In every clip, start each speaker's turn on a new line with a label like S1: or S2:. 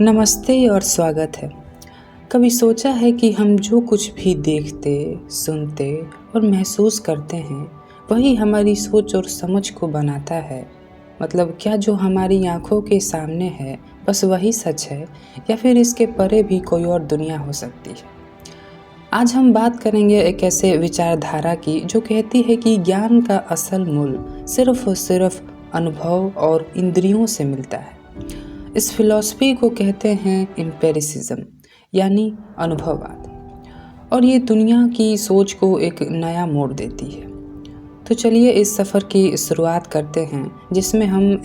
S1: नमस्ते और स्वागत है। कभी सोचा है कि हम जो कुछ भी देखते, सुनते और महसूस करते हैं, वही हमारी सोच और समझ को बनाता है? मतलब क्या जो हमारी आँखों के सामने है, बस वही सच है या फिर इसके परे भी कोई और दुनिया हो सकती है? आज हम बात करेंगे एक ऐसे विचारधारा की जो कहती है कि ज्ञान का असल मूल्य सिर्फ़ और सिर्फ़ अनुभव और इंद्रियों से मिलता है। इस फिलॉसफी को कहते हैं एम्पिरिसिज्म यानी अनुभववाद, और ये दुनिया की सोच को एक नया मोड़ देती है। तो चलिए इस सफ़र की शुरुआत करते हैं जिसमें हम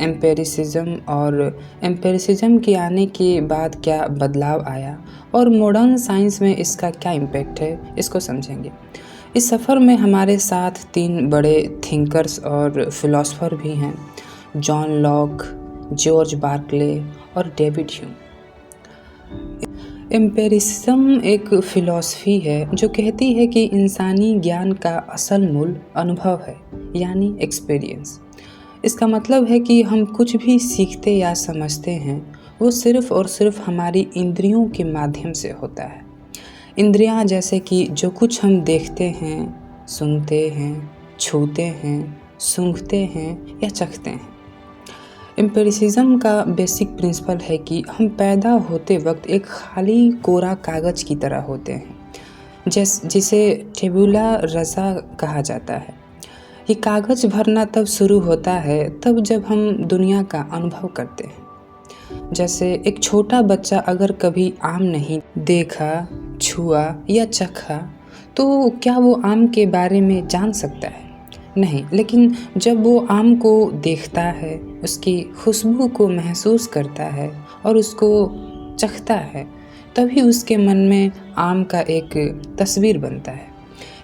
S1: एम्पिरिसिज्म के आने के बाद क्या बदलाव आया और मॉडर्न साइंस में इसका क्या इम्पैक्ट है, इसको समझेंगे। इस सफ़र में हमारे साथ 3 बड़े थिंकर्स और फिलोसोफर भी हैं, जॉन लॉक, जॉर्ज बार्कले और डेविड ह्यूम। एम्पिरिसिज्म एक फ़िलॉसफी है जो कहती है कि इंसानी ज्ञान का असल मूल अनुभव है, यानी एक्सपीरियंस। इसका मतलब है कि हम कुछ भी सीखते या समझते हैं, वो सिर्फ़ और सिर्फ़ हमारी इंद्रियों के माध्यम से होता है। इंद्रियाँ जैसे कि जो कुछ हम देखते हैं, सुनते हैं, छूते हैं, सूंघते हैं या चखते हैं। एम्पिरिसिज्म का बेसिक प्रिंसिपल है कि हम पैदा होते वक्त एक खाली कोरा कागज़ की तरह होते हैं, जिसे टेबुला रसा कहा जाता है। ये कागज़ भरना तब शुरू होता है तब जब हम दुनिया का अनुभव करते हैं। जैसे एक छोटा बच्चा अगर कभी आम नहीं देखा, छुआ या चखा, तो क्या वो आम के बारे में जान सकता है? नहीं, लेकिन जब वो आम को देखता है, उसकी खुशबू को महसूस करता है और उसको चखता है, तभी उसके मन में आम का एक तस्वीर बनता है।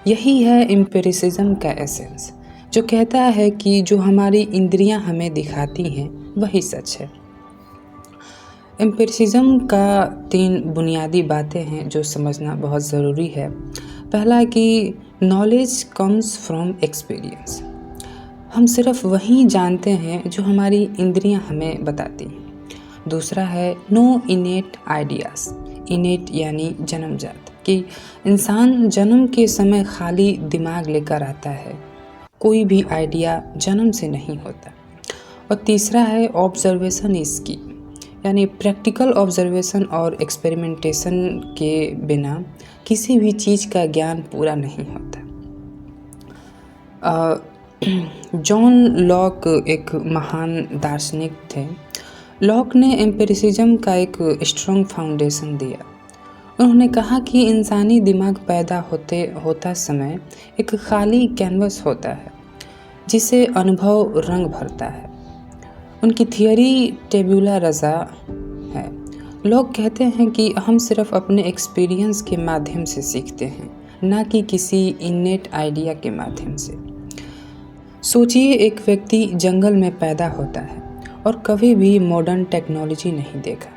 S1: यही है एम्पिरिसिज्म का एसेंस, जो कहता है कि जो हमारी इंद्रियां हमें दिखाती हैं, वही सच है। एम्पिरिसिज्म का 3 बुनियादी बातें हैं जो समझना बहुत ज़रूरी है। पहला कि नॉलेज कम्स फ्रॉम एक्सपीरियंस। हम सिर्फ वही जानते हैं जो हमारी इंद्रियां हमें बताती हैं। दूसरा है नो इनेट आइडियाज़। इनेट यानी जन्मजात, कि इंसान जन्म के समय खाली दिमाग लेकर आता है, कोई भी आइडिया जन्म से नहीं होता। और तीसरा है ऑब्जर्वेशन इज की, यानी प्रैक्टिकल ऑब्जर्वेशन और एक्सपेरिमेंटेशन के बिना किसी भी चीज़ का ज्ञान पूरा नहीं होता। जॉन लॉक एक महान दार्शनिक थे। लॉक ने एम्पिरिसिज्म का एक स्ट्रॉन्ग फाउंडेशन दिया। उन्होंने कहा कि इंसानी दिमाग पैदा होता समय एक खाली कैनवस होता है जिसे अनुभव रंग भरता है। उनकी थियरी टेबुला रसा है। लोग कहते हैं कि हम सिर्फ अपने एक्सपीरियंस के माध्यम से सीखते हैं, ना कि किसी इनेट आइडिया के माध्यम से। सोचिए, एक व्यक्ति जंगल में पैदा होता है और कभी भी मॉडर्न टेक्नोलॉजी नहीं देखा।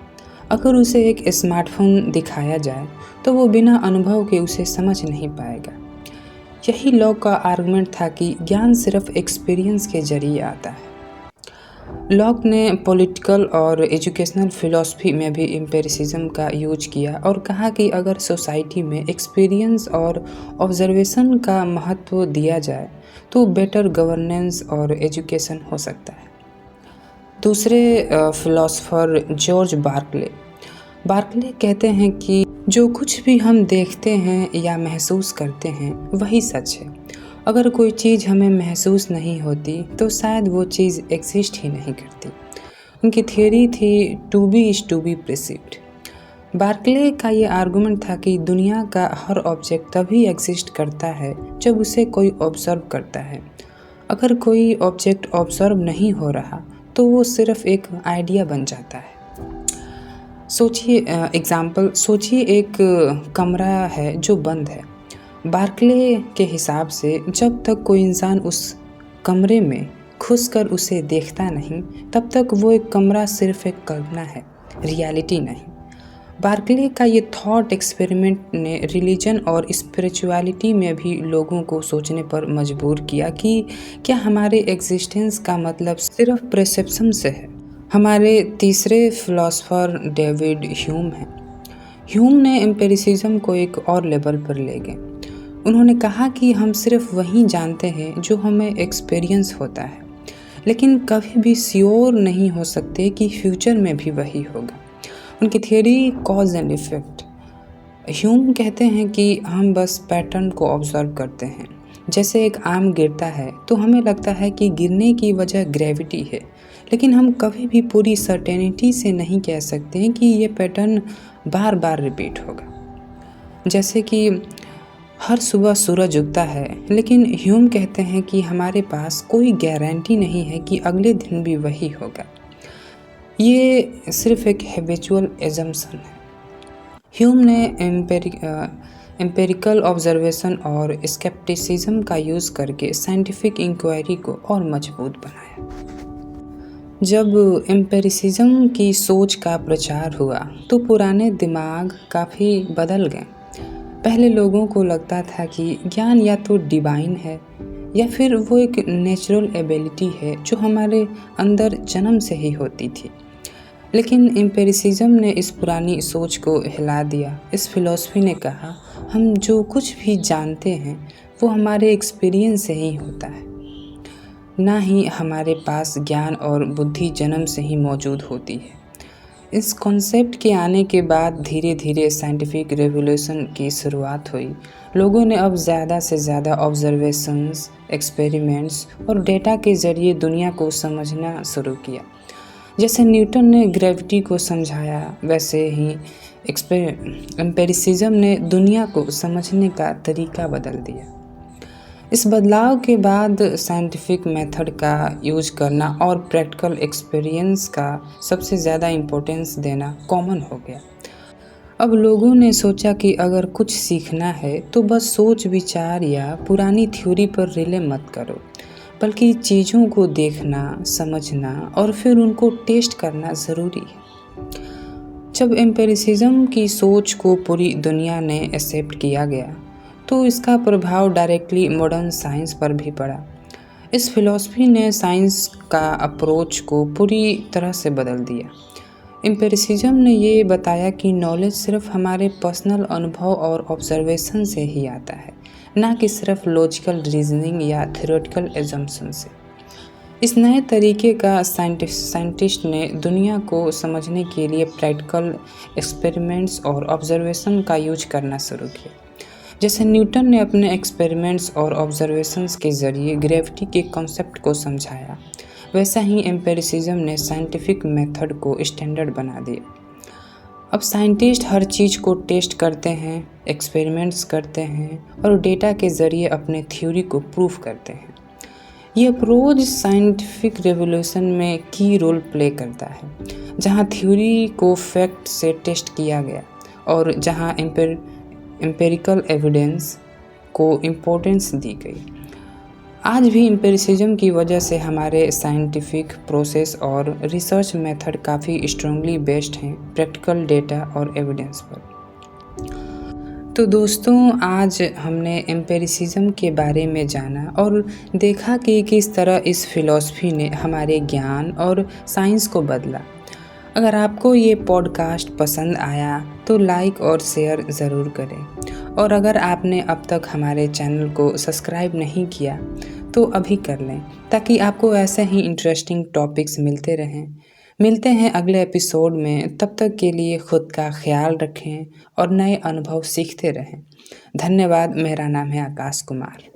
S1: अगर उसे एक स्मार्टफोन दिखाया जाए तो वो बिना अनुभव के उसे समझ नहीं पाएगा। यही लॉक का आर्गुमेंट था कि ज्ञान सिर्फ एक्सपीरियंस के जरिए आता है। लॉक ने पॉलिटिकल और एजुकेशनल फिलॉसफी में भी एम्पिरिसिज्म का यूज किया और कहा कि अगर सोसाइटी में एक्सपीरियंस और ऑब्जर्वेशन का महत्व दिया जाए तो बेटर गवर्नेंस और एजुकेशन हो सकता है। दूसरे फिलोसोफर जॉर्ज बार्कले कहते हैं कि जो कुछ भी हम देखते हैं या महसूस करते हैं, वही सच है। अगर कोई चीज़ हमें महसूस नहीं होती तो शायद वो चीज़ एग्जिस्ट ही नहीं करती। उनकी थियरी थी to be is to be perceived. Berkeley का ये आर्गुमेंट था कि दुनिया का हर ऑब्जेक्ट तभी एग्जिस्ट करता है जब उसे कोई ऑब्जर्व करता है। अगर कोई ऑब्जेक्ट ऑब्जर्व नहीं हो रहा तो वो सिर्फ एक आइडिया बन जाता है। सोचिए एक कमरा है जो बंद है। बार्कले के हिसाब से जब तक कोई इंसान उस कमरे में घुसकर उसे देखता नहीं, तब तक वो एक कमरा सिर्फ एक कल्पना है, रियलिटी नहीं। बार्कले का ये थॉट एक्सपेरिमेंट ने रिलीजन और स्पिरिचुअलिटी में भी लोगों को सोचने पर मजबूर किया कि क्या हमारे एग्जिस्टेंस का मतलब सिर्फ परसेप्शन से है। हमारे तीसरे फिलोसोफर डेविड ह्यूम हैं। ह्यूम ने एम्पिरिसिज्म को एक और लेवल पर ले गए। उन्होंने कहा कि हम सिर्फ वही जानते हैं जो हमें एक्सपीरियंस होता है, लेकिन कभी भी श्योर नहीं हो सकते कि फ्यूचर में भी वही होगा। उनकी theory cause and effect. Hume कहते हैं कि हम बस पैटर्न को ऑब्जर्व करते हैं। जैसे एक आम गिरता है तो हमें लगता है कि गिरने की वजह ग्रेविटी है, लेकिन हम कभी भी पूरी सर्टेनिटी से नहीं कह सकते हैं कि ये पैटर्न बार बार रिपीट होगा। जैसे कि हर सुबह सूरज उगता है, लेकिन ह्यूम कहते हैं कि हमारे पास कोई गारंटी नहीं है कि अगले दिन भी वही होगा। ये सिर्फ एक हैबिचुअल एजम्पशन है। ह्यूम ने एम्पेरिकल ऑब्जर्वेशन और स्केप्टिसिज्म का यूज़ करके साइंटिफिक इंक्वायरी को और मजबूत बनाया। जब एम्पेरिसिज्म की सोच का प्रचार हुआ तो पुराने दिमाग काफ़ी बदल गए। पहले लोगों को लगता था कि ज्ञान या तो डिवाइन है या फिर वो एक नेचुरल एबिलिटी है जो हमारे अंदर जन्म से ही होती थी। लेकिन एम्पिरिसिज्म ने इस पुरानी सोच को हिला दिया। इस फिलॉसफी ने कहा, हम जो कुछ भी जानते हैं वो हमारे एक्सपीरियंस से ही होता है, ना ही हमारे पास ज्ञान और बुद्धि जन्म से ही मौजूद होती है। इस कॉन्सेप्ट के आने के बाद धीरे धीरे साइंटिफिक रेवोल्यूशन की शुरुआत हुई। लोगों ने अब ज़्यादा से ज़्यादा ऑब्जर्वेशंस, एक्सपेरिमेंट्स और डेटा के ज़रिए दुनिया को समझना शुरू किया। जैसे न्यूटन ने ग्रेविटी को समझाया, वैसे ही एम्पिरिसिज्म ने दुनिया को समझने का तरीका बदल दिया। इस बदलाव के बाद साइंटिफिक मेथड का यूज करना और प्रैक्टिकल एक्सपीरियंस का सबसे ज़्यादा इम्पोर्टेंस देना कॉमन हो गया। अब लोगों ने सोचा कि अगर कुछ सीखना है तो बस सोच विचार या पुरानी थ्योरी पर रिले मत करो, बल्कि चीज़ों को देखना, समझना और फिर उनको टेस्ट करना ज़रूरी है। जब एम्पिरिसिज्म की सोच को पूरी दुनिया ने एक्सेप्ट किया गया तो इसका प्रभाव डायरेक्टली मॉडर्न साइंस पर भी पड़ा। इस फिलॉसफी ने साइंस का अप्रोच को पूरी तरह से बदल दिया। एम्पिरिसिज्म ने ये बताया कि नॉलेज सिर्फ हमारे पर्सनल अनुभव और ऑब्जर्वेशन से ही आता है, ना कि सिर्फ लॉजिकल रीजनिंग या थ्योरेटिकल एजम्पशन से। इस नए तरीके का साइंटिस्ट ने दुनिया को समझने के लिए प्रैक्टिकल एक्सपेरिमेंट्स और ऑब्जर्वेशन का यूज करना शुरू किया। जैसे न्यूटन ने अपने एक्सपेरिमेंट्स और ऑब्जर्वेशंस के ज़रिए ग्रेविटी के कॉन्सेप्ट को समझाया, वैसा ही एम्पिरिसिज्म ने साइंटिफिक मेथड को स्टैंडर्ड बना दिया। अब साइंटिस्ट हर चीज़ को टेस्ट करते हैं, एक्सपेरिमेंट्स करते हैं और डेटा के ज़रिए अपने थ्योरी को प्रूफ करते हैं। ये अप्रोच साइंटिफिक रेवोल्यूशन में की रोल प्ले करता है, जहाँ थ्योरी को फैक्ट से टेस्ट किया गया और जहाँ एम्पिरिकल एविडेंस को इम्पोर्टेंस दी गई। आज भी एम्पिरिसिज्म की वजह से हमारे साइंटिफिक प्रोसेस और रिसर्च मेथड काफ़ी स्ट्रांगली बेस्ड हैं प्रैक्टिकल डेटा और एविडेंस पर। तो दोस्तों, आज हमने एम्पिरिसिज्म के बारे में जाना और देखा कि किस तरह इस फिलॉसफी ने हमारे ज्ञान और साइंस को बदला। अगर आपको ये पॉडकास्ट पसंद आया तो लाइक और शेयर ज़रूर करें, और अगर आपने अब तक हमारे चैनल को सब्सक्राइब नहीं किया तो अभी कर लें, ताकि आपको ऐसे ही इंटरेस्टिंग टॉपिक्स मिलते रहें। मिलते हैं अगले एपिसोड में। तब तक के लिए खुद का ख्याल रखें और नए अनुभव सीखते रहें। धन्यवाद। मेरा नाम है आकाश कुमार।